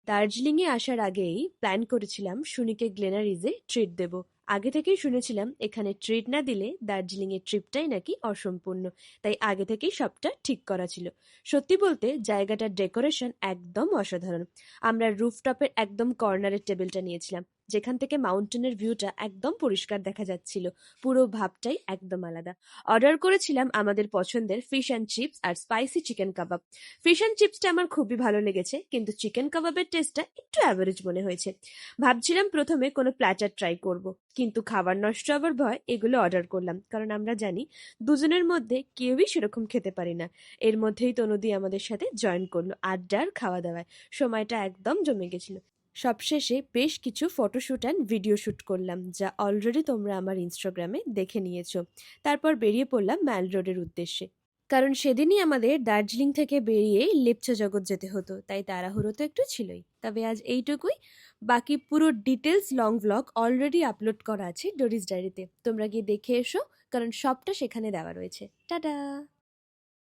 দার্জিলিংয়ে আসার আগেই প্ল্যান করেছিলাম সুনিকে গ্লেনারিজে ট্রিট দেব। আগে থেকেই শুনেছিলাম এখানে ট্রিট না দিলে দার্জিলিংয়ের ট্রিপটাই নাকি অসম্পূর্ণ। তাই আগে থেকেই সবটা ঠিক করা ছিল। সত্যি বলতে জায়গাটার ডেকোরেশন একদম অসাধারণ। আমরা রুফটপের একদম কর্নারের টেবিলটা নিয়েছিলাম, যেখান থেকে মাউন্টেনের ভিউটা একদম পরিষ্কার দেখা যাচ্ছিল। পুরো ভাবটাই একদম আলাদা। অর্ডার করেছিলাম আমাদের পছন্দের ফিশ অ্যান্ড চিপস আর স্পাইসি চিকেন কাবাব। ফিশ অ্যান্ড চিপসটা আমার খুবই ভালো লেগেছে, কিন্তু চিকেন কাবাবের টেস্টটা একটু অ্যাভারেজ মনে হয়েছে। ভাবছিলাম প্রথমে কোনো প্ল্যাটার ট্রাই করব, কিন্তু খাবার নষ্ট হবার ভয় এগুলো অর্ডার করলাম, কারণ আমরা জানি দুজনের মধ্যে কেউই সেরকম খেতে পারি না। এর মধ্যেই তনুদি আমাদের সাথে জয়েন করলো আড্ডার খাওয়া দাওয়ায়। সময়টা একদম জমে গেছিল। সবশেষে বেশ কিছু ফটোশ্যুট অ্যান্ড ভিডিও শ্যুট করলাম, যা অলরেডি তোমরা আমার ইনস্টাগ্রামে দেখে নিয়েছো। তারপর বেরিয়ে পড়লাম ম্যাল রোডের উদ্দেশ্যে, কারণ সেদিনই আমাদের দার্জিলিং থেকে বেরিয়ে লেপচা জগৎ যেতে হতো, তাই তাড়াহুড়ো তো একটু ছিলই। তবে আজ এইটুকুই। বাকি পুরো details long vlog already upload করা আছে ডোরিস ডায়েরিতে, তোমরা গিয়ে দেখে এসো, কারণ সবটা সেখানে দেওয়া রয়েছে। টাটা।